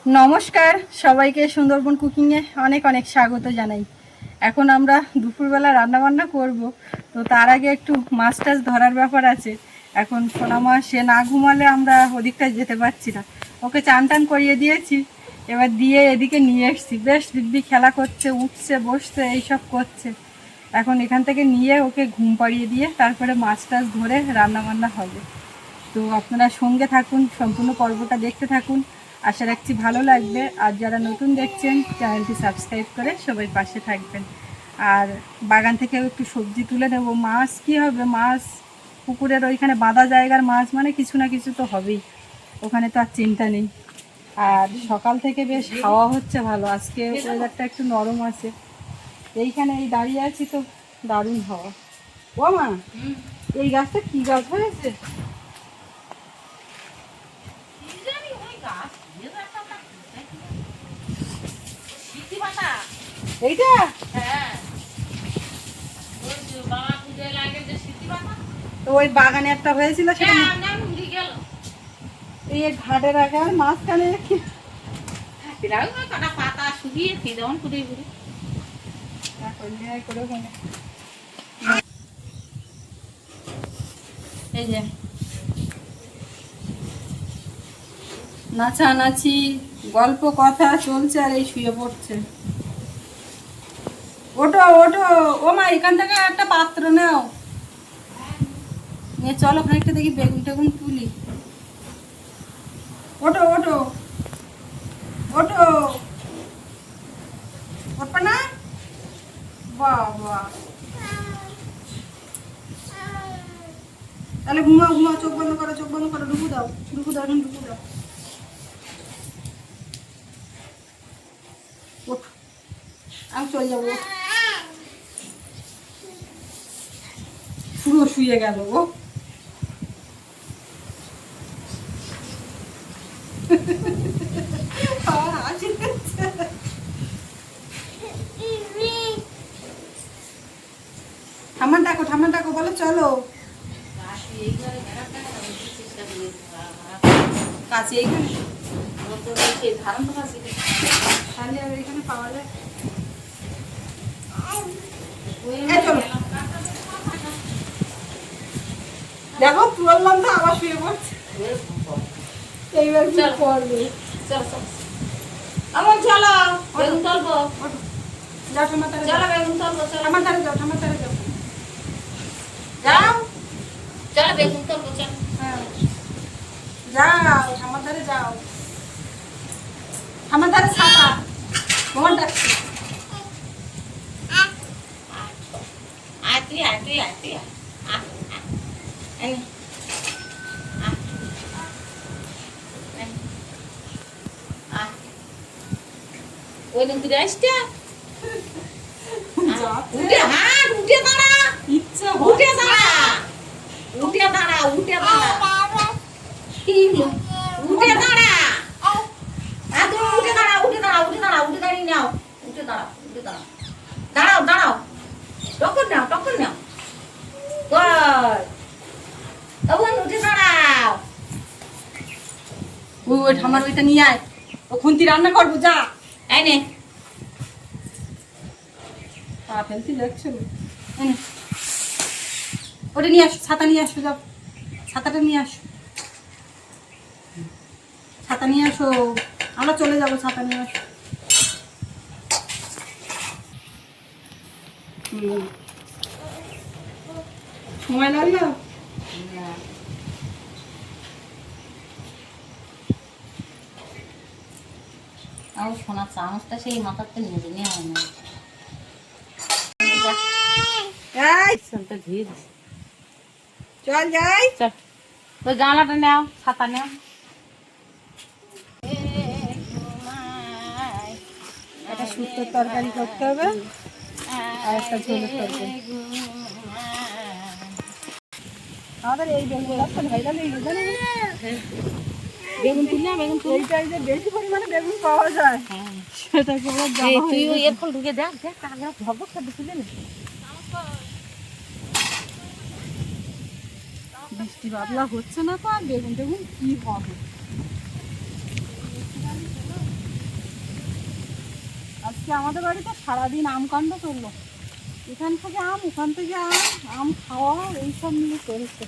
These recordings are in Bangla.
নমস্কার সবাইকে সুন্দরবন কুকিংয়ে অনেক অনেক স্বাগত জানাই। এখন আমরা দুপুরবেলা রান্নাবান্না করব, তো তার আগে একটু মাছ টাছ ধরার ব্যাপার আছে। এখন সোনামা সে না ঘুমালে আমরা ওদিকটা যেতে পারছি না। ওকে চান টান করিয়ে দিয়েছি, এবার দিয়ে এদিকে নিয়ে এসছি। বেশ দিব্যি খেলা করছে, উঠছে বসছে এইসব করছে। এখন এখান থেকে নিয়ে ওকে ঘুম পাড়িয়ে দিয়ে তারপরে মাছ টাছ ধরে রান্নাবান্না হবে। তো আপনারা সঙ্গে থাকুন, সম্পূর্ণ পর্বটা দেখতে থাকুন, আশা রাখছি ভালো লাগবে। আর যারা নতুন দেখছেন চ্যানেলটি সাবস্ক্রাইব করে সবাই পাশে থাকবেন। আর বাগান থেকেও একটু সবজি তুলে নেবো। মাছ কি হবে, মাছ পুকুরের ওইখানে বাঁধা জায়গার মাছ মানে কিছু না কিছু তো হবেই, ওখানে তো আর চিন্তা নেই। আর সকাল থেকে বেশ হাওয়া হচ্ছে ভালো, আজকে ওয়েদারটা একটু নরম আছে। এইখানে এই দাঁড়িয়ে আছি তো দারুণ হাওয়া। ও মা, এই গাছটা কি গাছ হয়েছে? এইটা তো ওই বাগানে একটা হয়েছিল, সেটা এই ঘাটের আগে মাঝখানে পাতা শুকিয়ে যেমন করে এই যে নাচানাচি গল্প কথা চলছে আর এই শুয়ে পড়ছে। ওঠো ওঠো, ও মা এখান থেকে একটা পাত্র নাও, নিয়ে চলো খানিকটা দেখি বেগুন টেগুন তুলি। ওঠো ওঠো ওঠো, ওঠো না বাবা, তাহলে ঘুমাও ঘুমাও, চোখ বন্ধ করো, চোখ বন্ধ করো, ঢুকু দাও ঢুকু দাও, এখন ঢুকু দাও। ওঠ, আমি চলে যাবো। পুরো শুয়ে গেল ও। ঠাম্মা ডাকো বলো চলো। কাছে এইখানে তাহলে আর এখানে পাওয়া যায়। দেখো তুললাম তো আবার শুয়ে পড়ছে। এইবার কি করবে? আমার চলো বেগুন তুলবো, যাও ঠাম্মা তারে, চলো বেগুন তুলবো, চলো ঠাম্মা তারে যাও, ঠাম্মা তারে যাও, যাও, চলো বেগুন তুলবো, চলো। হ্যাঁ যাও ঠাম্মা তারে যাও, ঠাম্মা তারে ছাতা তোমার ডাকছে। আয় তুই আয়, তুই আয়, তুই আয়, ওই দিন তুই আসতে উঠে হাট, উঠে দাঁড়া, ইচ্ছা উঠে দাঁড়া, উঠে দাঁড়া, উঠে দাঁড়া, উঠে দাঁড়া, তুমি উঠে দাঁড়া, উঠে দাঁড়া, উঠে দাঁড়া, উঠে দাঁড়িয়ে নাও, উঠে দাঁড়া, উঠে দাঁড়া, দাঁড়াও দাঁড়াও, টক্কর নাও, টক্কর নাও, তখন উঠে দাঁড়াও। ওই ঠাম্মার ওইটা নিয়ে আয়, ও খুন্তি রান্না করবো যা। এই নে, পা ফেলতে যাচ্ছে ওটা নিয়ে আসো, ছাতা নিয়ে আসো, যাও ছাতাটা নিয়ে আসো, ছাতা নিয়ে আসো, আমরা চলে যাবো, ছাতা নিয়ে আসো। সময় লাগলো। আমার সোনার চামচটা সেই মাথাতে নিজে নিয়ে হয় না, চল যাই, চল তো জানলাটা নাও, ছাতা নাও। একটা শুক্তোর তরকারি করতে হবে আর একটা ঝোলের তরকারি। আমাদের এই বেগুন গাছটা ভাইরাল হয়ে গেছে, বেগুন তুললে বেগুন তুল, এইটাই যে বেশি পরিমাণে বেগুন পাওয়া যায় সেটাকে তুই এর ফল ঢুকে দেখ, দেখ কাগজ ভবক করে তুলে নে। বৃষ্টি বাদলা হচ্ছে না তো, আর বেগুন টেগুন কি হবে। আজকে আমাদের বাড়িতে সারাদিন আম কাণ্ড চললো, এখান থেকে আম ওখান থেকে আম, আম খাওয়া এইসব নিয়ে চলছে।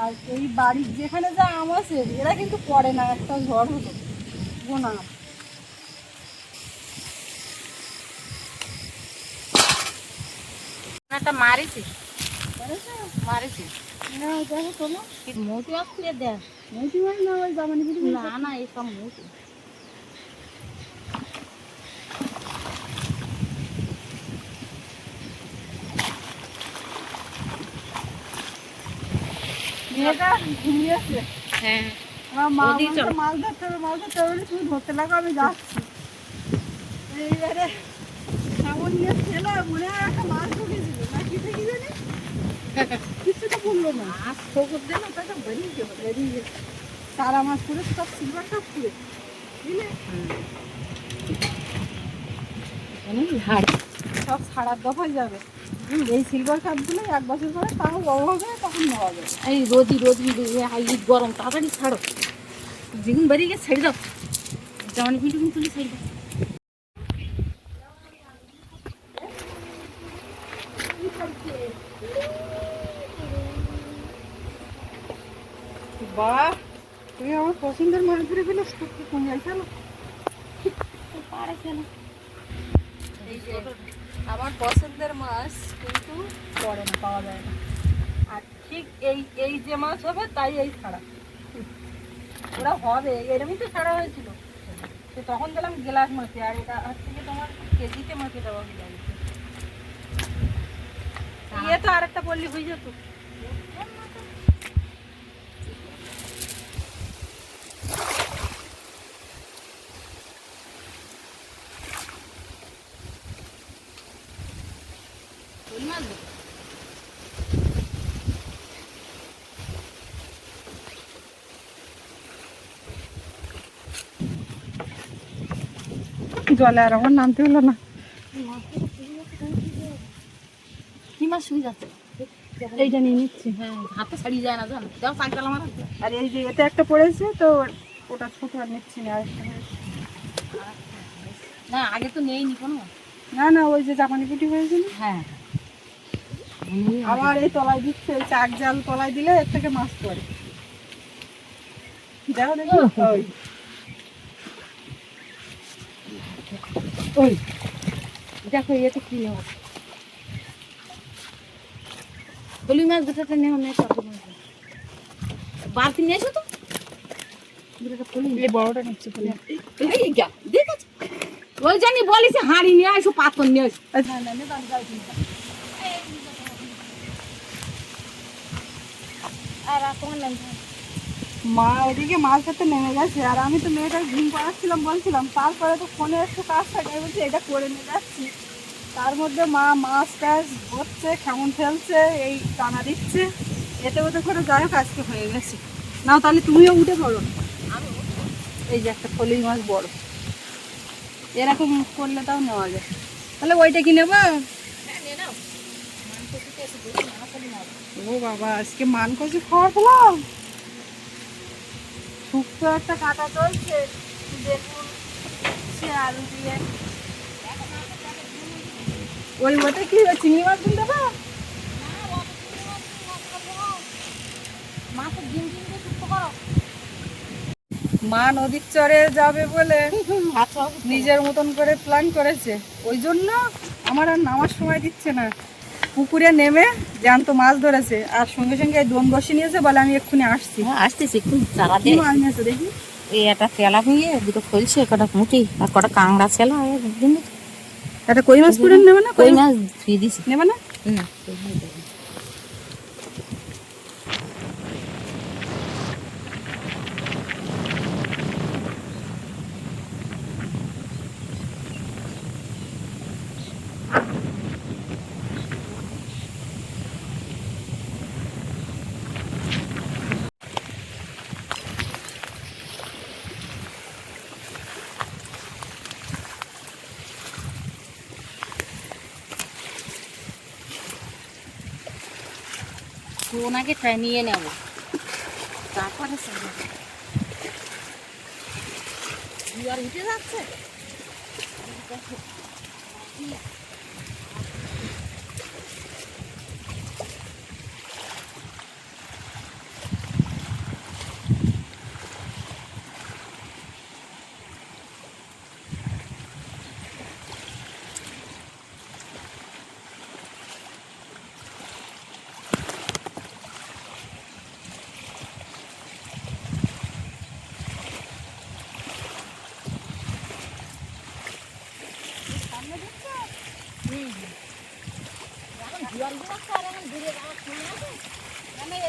আর এই বাড়ির যেখানে যা আম আছে এরা কিন্তু পড়ে না, একটা ঝড় হলো গোনা আম। একটা মারিছি মারিছি না দেখো তোলো মোটি আসলে দেখ মৌসি মাছ না, ওই জামানি বুঝি না না এইসব মোটি মেয়েটা ঘুমিয়েছে। হ্যাঁ আমার মা ওদিকে বলছে চলো। মাছ ধরতে হবে, মাছ ধরতে হবে, তুমি ধরতে লাগো, আমি যাচ্ছি। এইবারে এমন নিয়ে ছেলে মনে হয় একটা মাছ ঢুকেছিল না কি থেকে জানি, কিছু তো বললো না, মাছ খবর দিল তাকে বেরিয়ে গেছে সারা মাছ করে সব সিলভার কাপ করে বুঝলে, সব ছাড়ার দফায় যাবে। এই সিলভার কাপগুলো 1 বছর পরে তাও বড় হবে, তখন নেওয়া যাবে। এই রোদি রোদি ঈদ গরম তাড়াতাড়ি ছাড়ো, যেগুন বেরিয়ে গেছে ছেড়ে দাও, যেমন ভিডিও তুলে ছেড়ে দাও। বাহ, তুমি আমার পছন্দের মাছ ধরে ফেলেছ, কি কমে চলো পারে কেন এই যে আমার পছন্দের মাছ কিন্তু পড়ে না, পাওয়া যায় না। আর ঠিক এই এই যে মাছ হবে তাই এই ছাড়া, ওরা হবে এরকমই তো ছাড়া হয়েছিল, তো তখন দিলাম গ্লাস মাছে, আর এটা আর থেকে তোমার কেজিতে মাছে দেওয়া হয়ে যাবে। ইয়ে তো আরেকটা বললি হয়ে যেত। ওই মাছ দেবো। জলে আর আমার নামতে হলো না। কি মাছ শুয়ে যাচ্ছে, এইটা নিয়ে নিচ্ছি। হ্যাঁ হাতে ছাড়িয়ে যায় না জানো, যাও সাইকেল আমার হাতে। আর এই যে এটা একটা পড়েছে তো, ওটা ছোট আর নিচ্ছি না, আরেকটা হয়েছে। না আগে তো নেইনি কোনো। না না, ওই যে জাপানি পুঁটি হয়েছে না, হ্যাঁ আবার এই তলায় দিচ্ছে, ওই চাক জাল তলায় দিলে এর থেকে মাছ পড়ে। দেখো দেখো ওই ওই দেখো ইয়েতে কি নেওয়া বলি মাছ দুটোতে নেওয়া নেই, বালতি নিয়ে এসো তো এই বড়টা নিচ্ছি বলে। দেখেছ ওই জানি বলিস হাঁড়ি নিয়ে আসো, পাথর নিয়ে আসো। আচ্ছা না না, আমি যাই কিনতে। আর তোমার নাম মা ওদিকে মাছ ধরতে নেমে গেছে, আর আমি তো মেয়েটার ঘুম পাড়াচ্ছিলাম বলছিলাম, তারপরে তো ফোনে একটু কাজ থাকে, আমি বলছি এটা করে নিয়ে যাচ্ছি। তার মধ্যে মা মাছ টাছ ধরছে, কেমন ফেলছে, এই টানা দিচ্ছে, এতে ওতে করে যাই হোক আজকে হয়ে গেছে। নাও তাহলে তুমিও উঠে পড়ো। এই যে একটা ফলি মাছ বড়, এরকম করলে তাও নেওয়া যায়। তাহলে ওইটা কি নেবো? ও বাবা, আজকে মান কচু খাওয়া পেলাম। শুক্তো একটা কাটা চলছে, বেগুন সে আলু দিয়ে। ওই ওটা কি চিংড়ি মাছ দিন দেবো? মাছের ডিম ডিম দিয়ে শুক্তো করো। মা নদীর চরে যাবে বলে নিজের মতন করে প্ল্যান করেছে, ওই জন্য আমার আর নামার সময় দিচ্ছে না। পুকুরে নেমে জ্যান্ত মাছ ধরেছে, আর সঙ্গে সঙ্গে এই দোন বসে নিয়েছে, বলে আমি এক্ষুনি আসছি। আসতেছি একটু চারা কি দিয়ে। মাছ নিয়েছে দেখি? এই একটা তেলা ভেঙে দুটো খলছে, কটা মুটি আর কটা কাংড়া ছেলা একদিন একটা কই মাছ পুরে নেবে না? কই মাছ ধুয়ে দিছি নেবে না? না। ওনাকে নিয়ে নেব, তারপরে জোয়ার উঠে যাচ্ছে।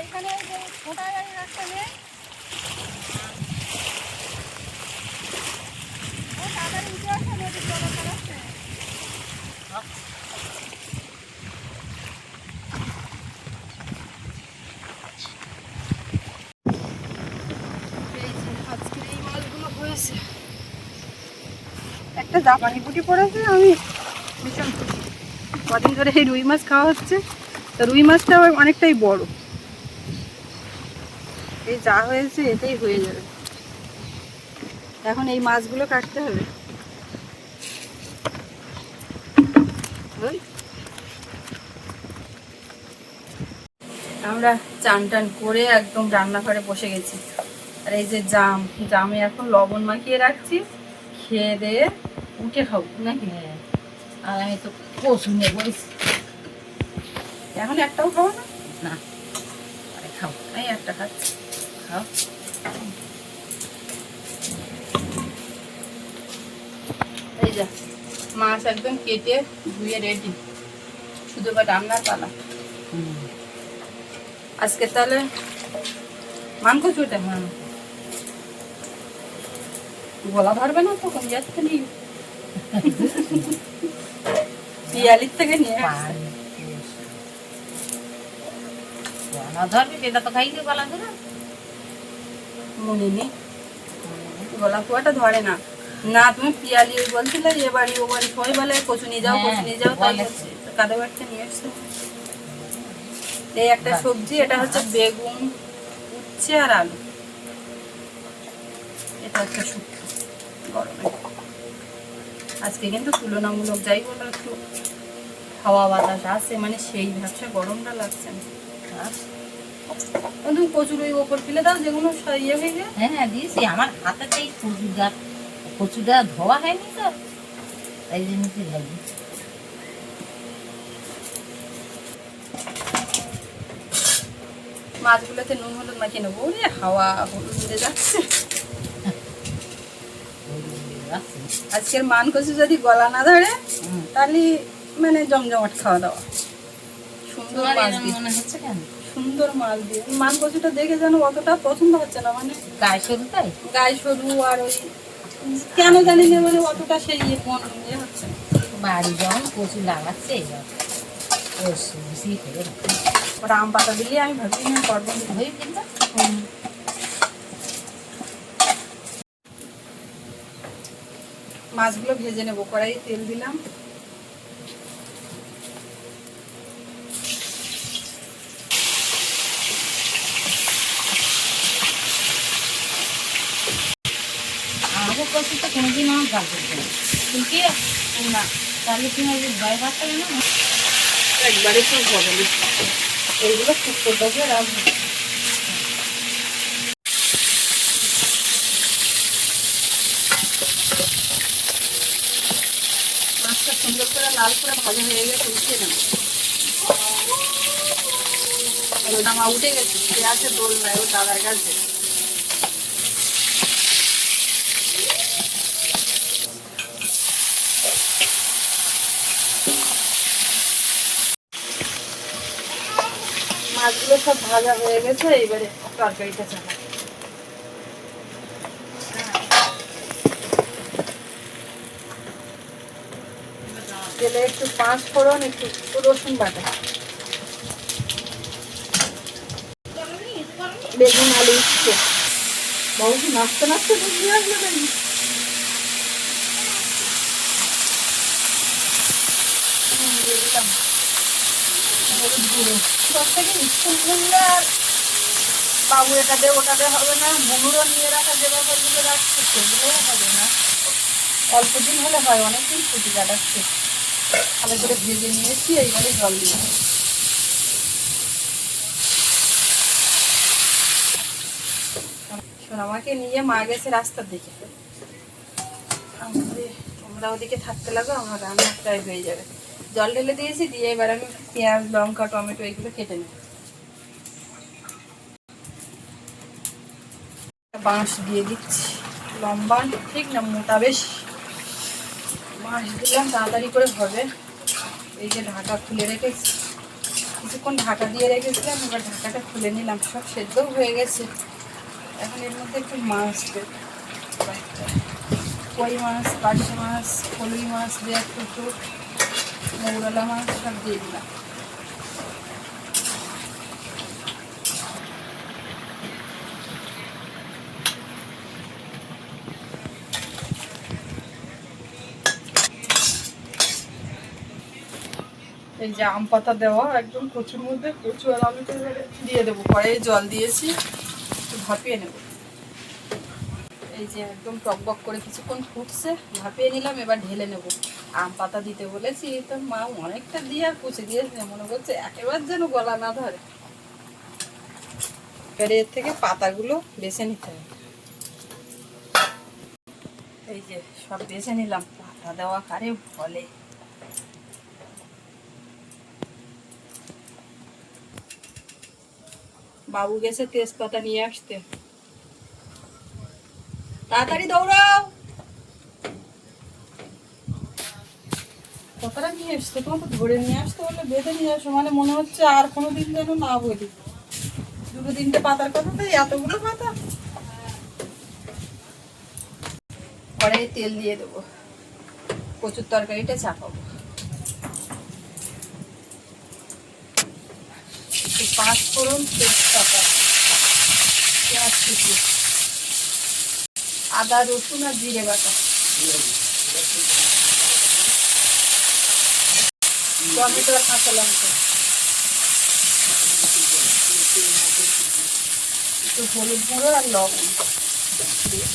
এইখানে ছোটা গাড়ি রাস্তা নেই, তাড়াতাড়ি উঠে আসে নদীর জল আছে। আজকের এই মাছগুলো হয়েছে, একটা জাপানি পুঁটি পড়েছে, আমি ভীষণ খুশি। কদিন ধরে এই রুই মাছ খাওয়া হচ্ছে, তো রুই মাছটা অনেকটাই বড়, এই যা হয়েছে এটাই হয়ে যাবে। এখন এই মাছগুলো কাটতে হবে। আমরা চান টান করে একদম রান্নাঘরে বসে গেছি। আর এই যে জামে এখন লবণ মাখিয়ে রাখছি, খেয়ে দিয়ে উঠে খাবো নাকি। আর আমি তো কচু নিয়ে বলেছি। এখন একটাও খাবো না? না, আরে খাও, এই একটা খাচ্ছি। খাও। এই যা মাছ একদম কেটে ধুয়ে রেডি, শুধু বা রান্নার পালা। আজকে তাহলে মান কচুটা গলা ধরবে না, তখন যাচ্ছে নি পিয়ালির থেকে নিয়ে ধরবি এটা তো খাইতে গলা ধরে মনে নেই, গলা কুয়াটা ধরে না। না তুমি পিয়ালি ওই বলছিলে এ বাড়ি ও বাড়ি সবাই বলে কচু নিয়ে যাও, কচু নিয়ে যাও, তাই বলছে কাদা বাড়িতে নিয়ে এসছে। এই একটা সবজি, এটা হচ্ছে বেগুন, উচ্ছে আর আলু। এটা হচ্ছে শুক্তো গরমে। আজকে কিন্তু তুলনামূলক যাই বলো একটু হাওয়া বাতাস আছে, মানে সেই ব্যবসা গরমটা লাগছে না। তুমি কচুর ওই ওপর ফেলে দাও যেগুলো ইয়ে হয়ে যায়। হ্যাঁ দিয়েছি, আমার হাতে এই কচুটা ধোয়া হয়নি তো, তাই জন্য লাগে। মাছগুলোতে নুন হলুদ মাখিয়ে নেবো। ওরে হাওয়া হলুদ উড়ে যাচ্ছে। আজকের মান কচু যদি গলা না ধরে তাহলে মানে জমজমাট খাওয়া দাওয়া। সুন্দর মাছ দিয়ে, মনে হচ্ছে কেন সুন্দর মাছ দিয়ে মান কচুটা দেখে যেন অতটা পছন্দ হচ্ছে না, মানে গায়ে সরু, তাই গায়ে সরু আর ওই কেন জানি না, মানে অতটা সেই মন ইয়ে হচ্ছে না। বাড়ি যখন কচু লাগাচ্ছে এবার ওটা আম পাতা দিলে আমি ভাবছি না করবো হয়ে কিন্তু মাছগুলো ভেজে নেবো। কড়াই তেল দিলাম, আমাকে কচু তো কোনোদিন আমার ভাগ করতে না, কিন্তু না তাহলে তুমি ভয় পাচ্ছ না, একবারে খুব হবে না। এইগুলো খুব করে রাখবো। মাছটা সুন্দর করে লাল করে ভাজা হয়ে গেছে, উঠিয়ে নেব। মা উঠে গেছে, সে আছে দোল নাই ও দাদার কাছে। মাছগুলো সব ভাজা হয়ে গেছে, এবারে তরকারিটা চালা। তেলে একটু 5 ফোড়ন, একটু রসুন বাটা, বেগুন আলু উচ্ছে। বাবু নাচতে নাচতে নিয়ে আসলে বেগুন। দিয়ে দিলাম হলুদ গুঁড়ো। সব থেকে স্কুল খুললে আর বাবু এটা দে ওটা দে হবে না, বুনুরও নিয়ে রাখা যে ব্যাপারগুলো রাখছে সেগুলো হবে না। অল্প দিন হলে হয়, অনেকদিন ছুটি কাটাচ্ছে। ভালো করে ভেজে নিয়েছি, এইবারে জল দিয়ে আমাকে নিয়ে মা গেছে রাস্তার দিকে। তোমরা ওদিকে থাকতে লাগো, আমার রান্না প্রায় হয়ে যাবে। জল ঢেলে দিয়েছি, দিয়ে এবার আমি পেঁয়াজ, লঙ্কা, টমেটো এগুলো কেটে নিই। বাঁশ দিয়ে দিচ্ছি, লম্বা ঠিক না মোটা বেশ। বাঁশ দিলাম, তাড়াতাড়ি করে হবে। এই যে ঢাকা খুলে রেখেছি, কিছুক্ষণ ঢাকা দিয়ে রেখেছিলাম, এবার ঢাকাটা খুলে নিলাম। সব সেদ্ধও হয়ে গেছে। এখন এর মধ্যে একটু মাছ দেব, কই মাছ, পার্শে মাছ, ফলুই মাছ দিয়ে একটু মৌরলা মাছ সব দিয়ে দিলাম। এই যে আম পাতা দেওয়া একদম কচুর মধ্যে, কচু আর আলুটা দিয়ে দেবো। পরে জল দিয়েছি, একটু ভাপিয়ে নেব। এই যে একদম টকবক করে কিছুক্ষণ ফুটছে, ভাপিয়ে নিলাম। এবার ঢেলে নেব। আম পাতা দিতে বলেছি, তো মা অনেকটা দিয়ে আর কুচে দিয়েছে, মনে করছে একেবারে যেন গলা না ধরে। এবার এর থেকে পাতাগুলো বেছে নিতে হবে। এই যে সব বেছে নিলাম, পাতা দেওয়া কারে বলে। বাবু গেছে তেজপাতা নিয়ে আসতে, তাড়াতাড়ি দৌড়াও। কতটা নিয়ে এসছে, তোমার তো ধরে নিয়ে আসতে বললে বেঁধে নিয়ে আসো, মানে মনে হচ্ছে আর কোনোদিন যেন না বলি। দুটো তিনটে পাতার কথা, তাই এতগুলো পাতা। পরে তেল দিয়ে দেবো, কচুর তরকারিটা চাপাবো। একটু পাঁচ ফোড়ন, তেজপাতা, পেঁয়াজ কুচি, আদা, রসুন আর জিরে বাটা, টমেটো আর কাঁচা লঙ্কা, একটু হলুদ গুঁড়ো আর লবণ দিয়ে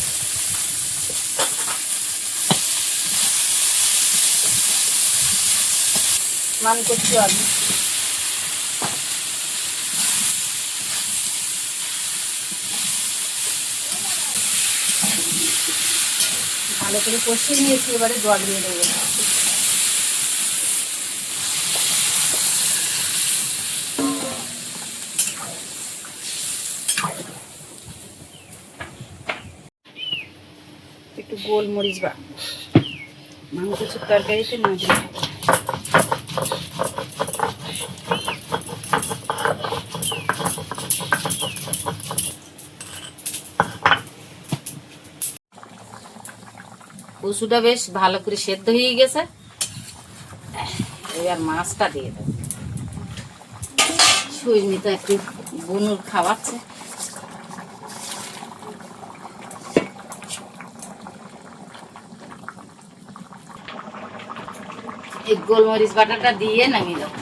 মান করছি আলু। ভালো করে কষিয়ে নিয়েছি, এবারে জল দিয়ে দেবো। একটু গোলমরিচ বা মাংসের তরকারিতে না দিয়ে কচুটা বেশ ভালো করে সেদ্ধ হয়ে গেছে। এবার মাছটা দিয়ে দেবো। সৈনিতা একটু বনুর খাওয়াচ্ছে। এই গোলমরিচ বাটাটা দিয়ে নামিয়ে দেবো।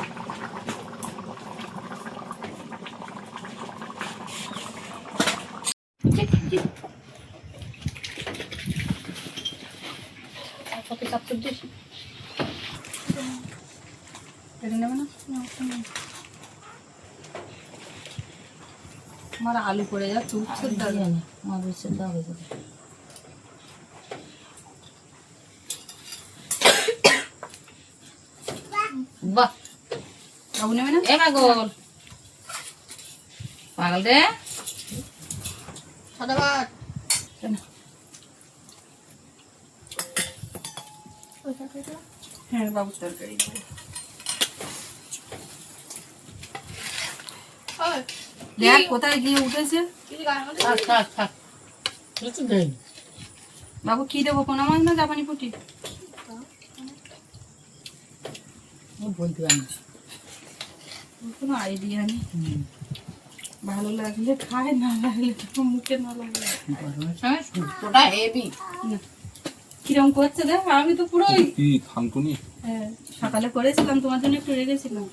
আমার আলু পড়ে যাচ্ছে, উচ্ছে ডাল বাহ, বাবু নেবে না? এ পাগল পাগল রে। সাদা ভাত হ্যাঁ, বাবুর তরকারি দেখ কোথায় গিয়ে উঠেছে। বাবু কি দেবো, পোনা মাছ না জাপানি পুঁটি? বলতে পারি কোনো আইডিয়া নেই। ভালো লাগলে খায়, না লাগলে তো মুখে না লাগলে হেভি। কিরম করছে দেখ, আমি তো পুরোই থানকুনি। হ্যাঁ, সকালে করেছিলাম তোমার জন্য, একটু রেখেছিলাম।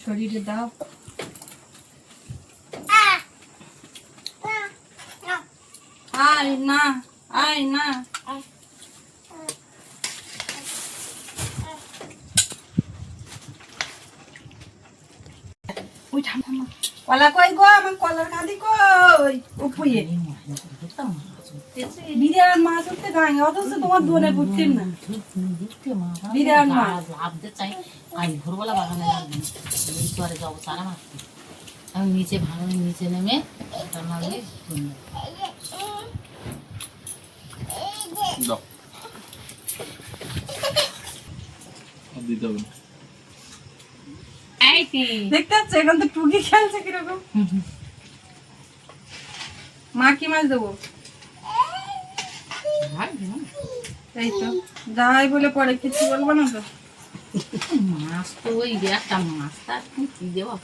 শরীরে দাও। আয় না, আয় না, ওই ঠান্ডা মা কলা কই গো, আমার কলার কাঁদি কই উপরে বিরাট মাছ উঠতে গায়ে, অথচ তোমার দোনে বুঝছেন না বিরাট মাছ। লাভতে চাই আজ ভোরবেলা বাগানে লাগবে এই করে যাবো সারা মাছ আমি নিচে ভাঙনে নিচে নেমে ওটা নামলে দাও আর দিতে হবে না। এই কি দেখতে পাচ্ছ এখন তো টুকি খেলছে কিরকম। মা কি মাছ দেবো? এই তো যাই বলে পরে কিছু বলবো না তো। মাছ তো ওই একটা মাছ তার কি দেবো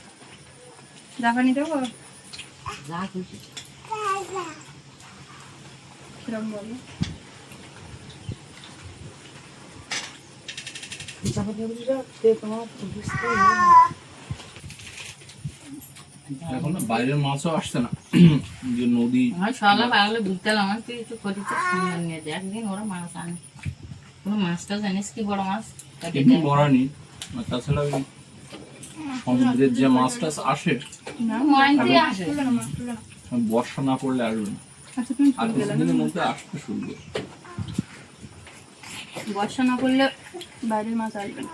জাপানি দেবো যা খুশি কিরকম বলো। এখন না বাইরের মাছও আসছে না, যে নদী আমার সকালে বাগলে বুঝতে পারলাম আমার কিছু করিতে সুন্দর নিয়ে যায় একদিন ওরা মাছ আনে ওরা মাছটা জানিস কি বড় মাছ তাকে এমনি দেয়। ভরা নেই। আর তাছাড়া ওই সমুদ্রের যে মাছ টাছ আসে, না ময়ন দিয়ে আসে তুলে না মা, তুলে না। বর্ষা না পড়লে আসবে না, আচ্ছা তুমি আর তুলে গেলে কিছুদিনের মধ্যে আসতে শুরু করবে। বর্ষা না করলে বাইরের মাছ আসবে না।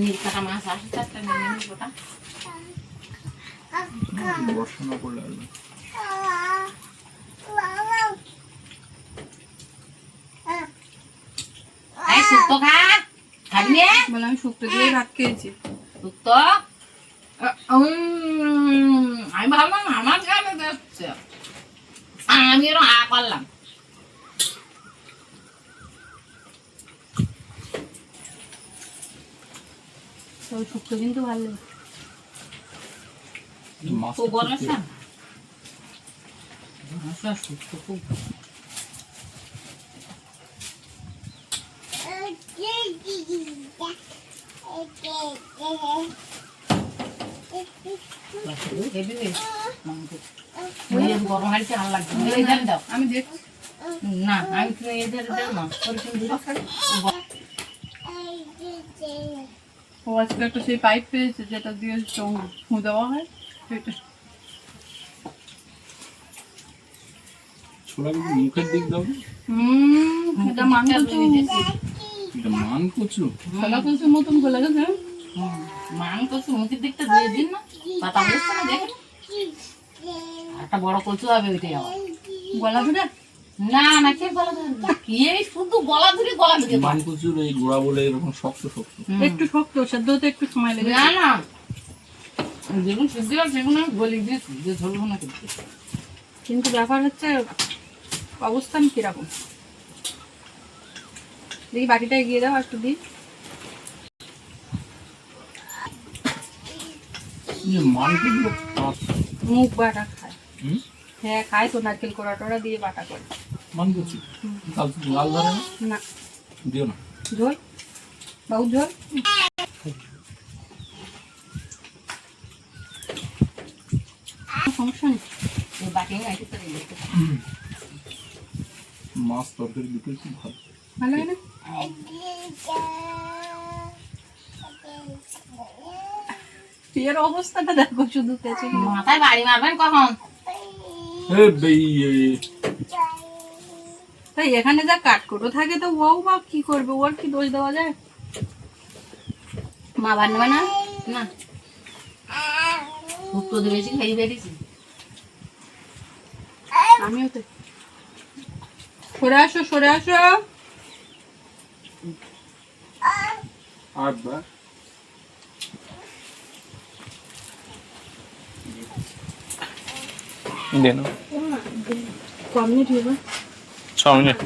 নীলকাটা মাছ আসে তারটা নিয়ে নিবি ওটা বর্ষা না পড়লে আসবে না। এই শুক্তো খা খাবি নে বলে আমি শুক্তো দিয়ে ভাত খেয়েছি। শুক্তো আমি ভাবলাম আমার গ্রামে যাচ্ছে আমি এরকম করলাম তো ওই শুক্তো কিন্তু ভালো লাগে। মাছ তো বড় আছে না শুক্তো খুব গরম হাড়িতে ভালো লাগছে এই দাও আমি দেখছি না আমি তুমি এদের দাও না ও আজকে একটা সেই পাইপ পেয়েছে যেটা দিয়ে ফু দেওয়া হয় সেটা। ছোলা কিন্তু মুখের দিক দাও না। এটা মান কচু, এটা মান কচু। ছোলা কচুর মতন গলে গেছে। মান কচু মুখের দিকটা দিয়ে দিন না পাতা বসছে না দেখেন একটা বড় কচু হবে ওইটাই আমার গলা ধরে না না কে গলা ধরে কি এই শুধু গলা ধরে মান কচুর এই গোড়া বলে এরকম শক্ত শক্ত। একটু শক্ত, সেদ্ধ হতে একটু সময় লেগে না না যেগুলো সিদ্ধ হয় সেগুলো আমি গলি দিয়েছি যে ধরবো না কিন্তু কিন্তু ব্যাপার হচ্ছে অবস্থান কিরকম। দেখি বাটিটা এগিয়ে দাও একটু দিই। মান কচু মুখ বাটা খায়। হুম? হ্যাঁ খায় তো, নারকেল কোড়া টোড়া দিয়ে বাটা করে। মান কচু লাল ধরে না, না দিও না। ঝোল বাবু ঝোল সমস্যা নেই। এই বাটি নাইতে তো দিলে মাছ তরকারি দুটোই খুব ভালো। ভালো লাগে না? এর অবস্থাটা দেখো শুধু পেছন। মাথায় বাড়ি মারবেন কখন তাই এখানে যা কাঠকোটো থাকে তো ও বা কি করবে, ওর কি দোষ দেওয়া যায়? মা বানবে না? না শুক্তো দিয়ে বেশি খেয়ে বেরিয়েছি আমিও তো। সরে আসো সরে আসো। আটবার দেন কম মিনিট হইবে। 6 মিনিট।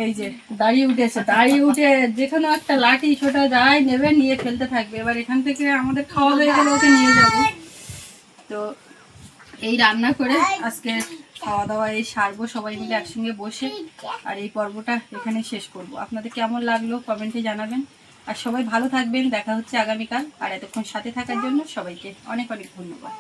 এই যে দাঁড়িয়ে উঠেছে, দাঁড়িয়ে উঠে যেখানে একটা লাঠি ছোটা যায় নেবে, নিয়ে খেলতে থাকবে। এবার এখান থেকে আমাদের খাওয়া হয়ে গেলে ওকে নিয়ে যাব। তো এই রান্না করে আজকে খাওয়া দাওয়া এই সারবো সবাই মিলে একসঙ্গে বসে। আর এই পর্বটা এখানে শেষ করব। আপনাদের কেমন লাগলো কমেন্টে জানাবেন। আর সবাই ভালো থাকবেন, দেখা হচ্ছে আগামীকাল। আর এতক্ষণ সাথে থাকার জন্য সবাইকে অনেক অনেক ধন্যবাদ।